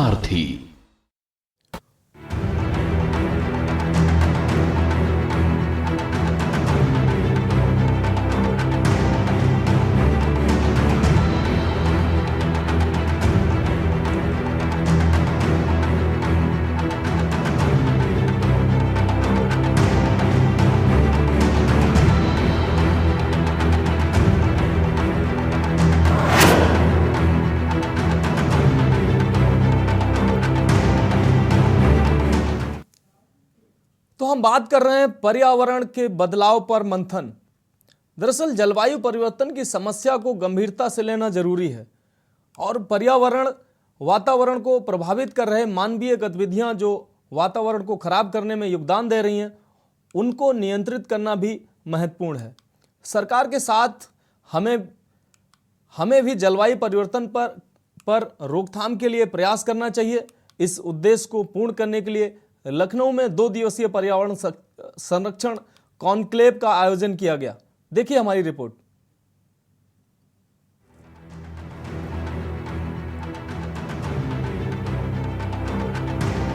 सारथी। तो हम बात कर रहे हैं पर्यावरण के बदलाव पर मंथन। दरअसल जलवायु परिवर्तन की समस्या को गंभीरता से लेना जरूरी है और वातावरण को प्रभावित कर रहे मानवीय गतिविधियां जो वातावरण को खराब करने में योगदान दे रही हैं, उनको नियंत्रित करना भी महत्वपूर्ण है। सरकार के साथ हमें भी जलवायु परिवर्तन पर रोकथाम के लिए प्रयास करना चाहिए। इस उद्देश्य को पूर्ण करने के लिए लखनऊ में 2 दिवसीय पर्यावरण संरक्षण कॉन्क्लेव का आयोजन किया गया। देखिए हमारी रिपोर्ट।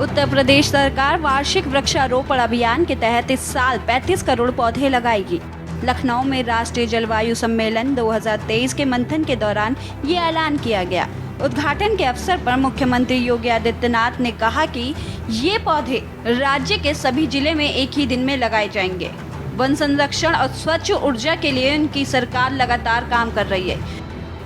उत्तर प्रदेश सरकार वार्षिक वृक्षारोपण अभियान के तहत इस साल 35 करोड़ पौधे लगाएगी। लखनऊ में राष्ट्रीय जलवायु सम्मेलन 2023 के मंथन के दौरान ये ऐलान किया गया। उद्घाटन के अवसर पर मुख्यमंत्री योगी आदित्यनाथ ने कहा कि ये पौधे राज्य के सभी जिले में एक ही दिन में लगाए जाएंगे। वन संरक्षण और स्वच्छ ऊर्जा के लिए उनकी सरकार लगातार काम कर रही है।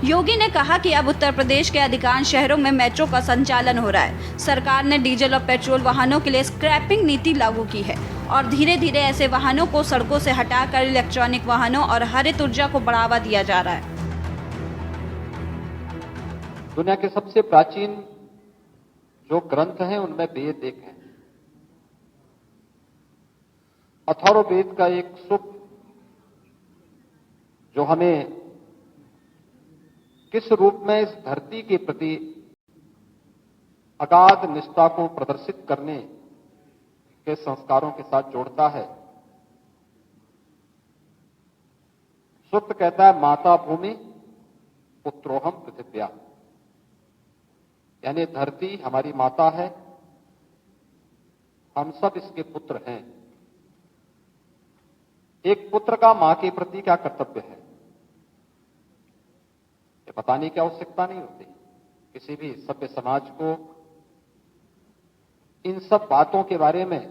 योगी ने कहा कि अब उत्तर प्रदेश के अधिकांश शहरों में मेट्रो का संचालन हो रहा है। सरकार ने डीजल और पेट्रोल वाहनों के लिए स्क्रैपिंग नीति लागू की है और धीरे धीरे ऐसे वाहनों को सड़कों से हटाकर इलेक्ट्रॉनिक वाहनों और हरित ऊर्जा को बढ़ावा दिया जा रहा है। दुनिया के सबसे प्राचीन जो ग्रंथ हैं उनमें वेद एक है। अथर्ववेद का एक सूक्त जो हमें किस रूप में इस धरती के प्रति अगाध निष्ठा को प्रदर्शित करने के संस्कारों के साथ जोड़ता है। सूक्त कहता है, माता भूमि पुत्रोहम पृथिव्या, यानी धरती हमारी माता है, हम सब इसके पुत्र हैं। एक पुत्र का मां के प्रति क्या कर्तव्य है, ये बताने की आवश्यकता नहीं होती। किसी भी सभ्य समाज को इन सब बातों के बारे में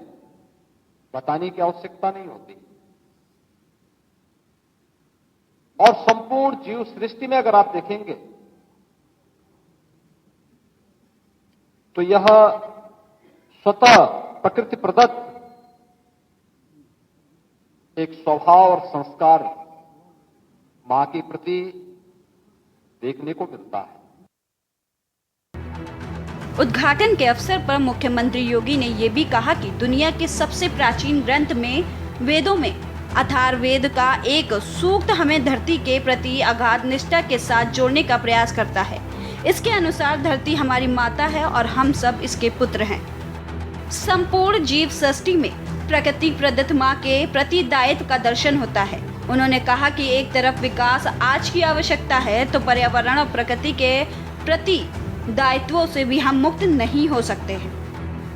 बताने की आवश्यकता नहीं होती। और संपूर्ण जीव सृष्टि में अगर आप देखेंगे तो यह स्वतः प्रकृति प्रदत्त एक स्वभाव और संस्कार मां के प्रति देखने को मिलता है। उद्घाटन के अवसर पर मुख्यमंत्री योगी ने ये भी कहा कि दुनिया के सबसे प्राचीन ग्रंथ में वेदों में अथर्ववेद का एक सूक्त हमें धरती के प्रति अगाध निष्ठा के साथ जोड़ने का प्रयास करता है। इसके अनुसार धरती हमारी माता है और हम सब इसके पुत्र हैं। संपूर्ण जीव सृष्टि में प्रकृति प्रदत्त मां के प्रति दायित्व का दर्शन होता है। उन्होंने कहा कि एक तरफ विकास आज की आवश्यकता है तो पर्यावरण और प्रकृति के प्रति दायित्वों से भी हम मुक्त नहीं हो सकते हैं।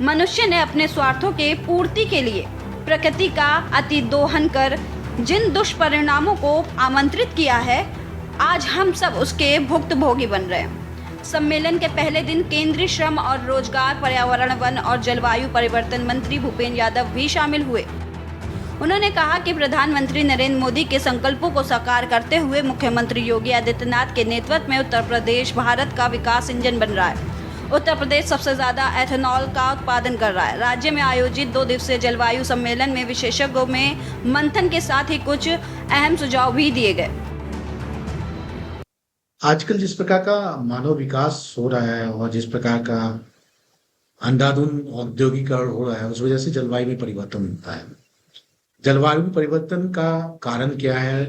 मनुष्य ने अपने स्वार्थों के पूर्ति के लिए प्रकृति का अति दोहन कर जिन दुष्परिणामों को आमंत्रित किया है, आज हम सब उसके भुक्तभोगी बन रहे हैं। सम्मेलन के पहले दिन केंद्रीय श्रम और रोजगार, पर्यावरण, वन और जलवायु परिवर्तन मंत्री भूपेंद्र यादव भी शामिल हुए। उन्होंने कहा कि प्रधानमंत्री नरेंद्र मोदी के संकल्पों को साकार करते हुए मुख्यमंत्री योगी आदित्यनाथ के नेतृत्व में उत्तर प्रदेश भारत का विकास इंजन बन रहा है। उत्तर प्रदेश सबसे ज्यादा एथेनॉल का उत्पादन कर रहा है। राज्य में आयोजित 2 दिवसीय जलवायु सम्मेलन में विशेषज्ञों में मंथन के साथ ही कुछ अहम सुझाव भी दिए गए। आजकल जिस प्रकार का मानव विकास हो रहा है और जिस प्रकार का अंधाधुंध औद्योगिकरण हो रहा है, उस वजह से जलवायु में परिवर्तन होता है। जलवायु परिवर्तन का कारण क्या है,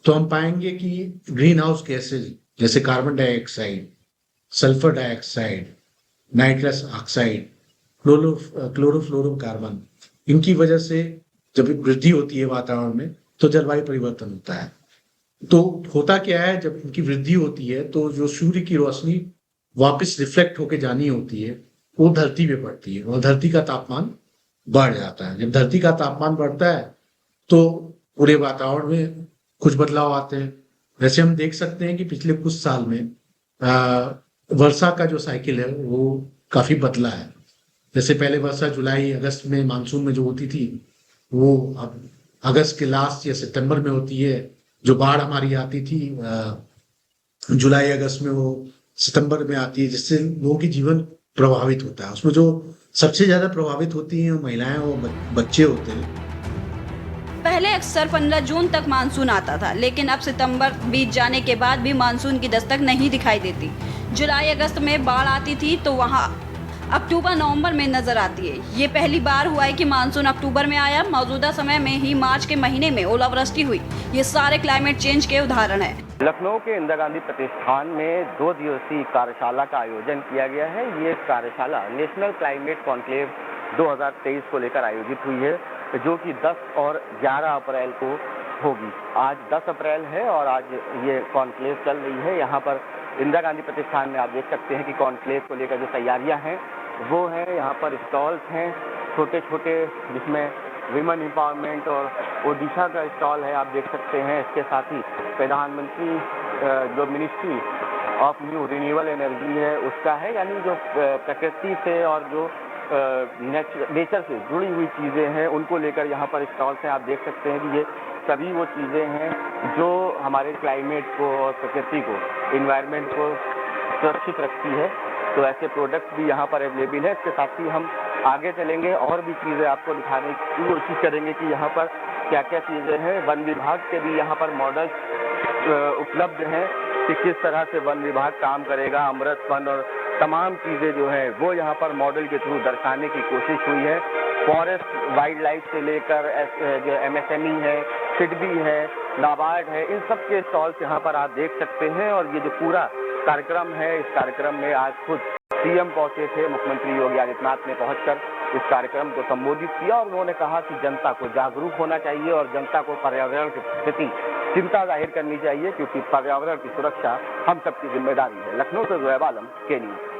तो हम पाएंगे कि ग्रीन हाउस गैसेज जैसे carbon dioxide, sulphur dioxide, nitrous oxide, chlorofluorocarbon, इनकी वजह से जब वृद्धि होती है वातावरण में तो जलवायु परिवर्तन होता है। तो होता क्या है, जब इनकी वृद्धि होती है तो जो सूर्य की रोशनी वापस रिफ्लेक्ट होके जानी होती है वो धरती पे पड़ती है और धरती का तापमान बढ़ जाता है। जब धरती का तापमान बढ़ता है तो पूरे वातावरण में कुछ बदलाव आते हैं। वैसे हम देख सकते हैं कि पिछले कुछ साल में वर्षा का जो साइकिल है वो काफी बदला है। जैसे पहले वर्षा जुलाई अगस्त में मानसून में जो होती थी, वो अब अगस्त के लास्ट या सितंबर में होती है। जो बाढ़ हमारी आती थी जुलाई अगस्त में, वो सितंबर में आती है, जिससे लोगों की जीवन प्रभावित होता है। उसमें जो सबसे ज्यादा प्रभावित होती हैं महिलाएं और बच्चे होते हैं। पहले अक्सर 15 जून तक मानसून आता था, लेकिन अब सितंबर बीत जाने के बाद भी मानसून की दस्तक नहीं दिखाई देती। जुलाई अगस्त में बाढ़ आती थी तो वहां अक्टूबर नवंबर में नजर आती है। ये पहली बार हुआ है कि मानसून अक्टूबर में आया। मौजूदा समय में ही मार्च के महीने में ओलावृष्टि हुई। ये सारे क्लाइमेट चेंज के उदाहरण है। लखनऊ के इंदिरा गांधी प्रतिष्ठान में 2 दिवसीय कार्यशाला का आयोजन किया गया है। ये कार्यशाला नेशनल क्लाइमेट कॉन्क्लेव 2023 को लेकर आयोजित हुई है, जो कि 10 और 11 अप्रैल को होगी। आज 10 अप्रैल है और आज ये कॉन्क्लेव चल रही है। यहाँ पर इंदिरा गांधी प्रतिष्ठान में आप देख सकते हैं कि कॉन्क्लेव को लेकर जो तैयारियां हैं वो है। यहाँ पर स्टॉल्स हैं छोटे छोटे, जिसमें विमेन एम्पावरमेंट और ओडिशा का स्टॉल है, आप देख सकते हैं। इसके साथ ही प्रधानमंत्री जो ministry of new renewable energy है उसका है, यानी जो प्रकृति से और जो नेचर से जुड़ी हुई चीज़ें हैं उनको लेकर यहाँ पर स्टॉल्स हैं। आप देख सकते हैं कि ये सभी वो चीज़ें हैं जो हमारे क्लाइमेट को और प्रकृति को, इन्वायरमेंट को सुरक्षित रखती है। तो ऐसे प्रोडक्ट्स भी यहाँ पर अवेलेबल है। इसके साथ ही हम आगे चलेंगे और भी चीज़ें आपको दिखाने की कोशिश करेंगे कि यहाँ पर क्या क्या चीज़ें हैं। वन विभाग के भी यहाँ पर मॉडल्स उपलब्ध हैं कि किस तरह से वन विभाग काम करेगा। अमृत वन और तमाम चीज़ें जो हैं वो यहाँ पर मॉडल के थ्रू दर्शाने की कोशिश हुई है। फॉरेस्ट वाइल्ड लाइफ से लेकर जो MSME है, सिडबी है, नाबार्ड है, इन सब के स्टॉल्स यहाँ पर आप देख सकते हैं। और ये जो पूरा कार्यक्रम है, इस कार्यक्रम में आज खुद CM पहुंचे थे। मुख्यमंत्री योगी आदित्यनाथ ने पहुंचकर इस कार्यक्रम को संबोधित किया और उन्होंने कहा कि जनता को जागरूक होना चाहिए और जनता को पर्यावरण के प्रति चिंता जाहिर करनी चाहिए, क्योंकि पर्यावरण की सुरक्षा हम सबकी जिम्मेदारी है। लखनऊ से ज़ुहैब आलम, के न्यूज़।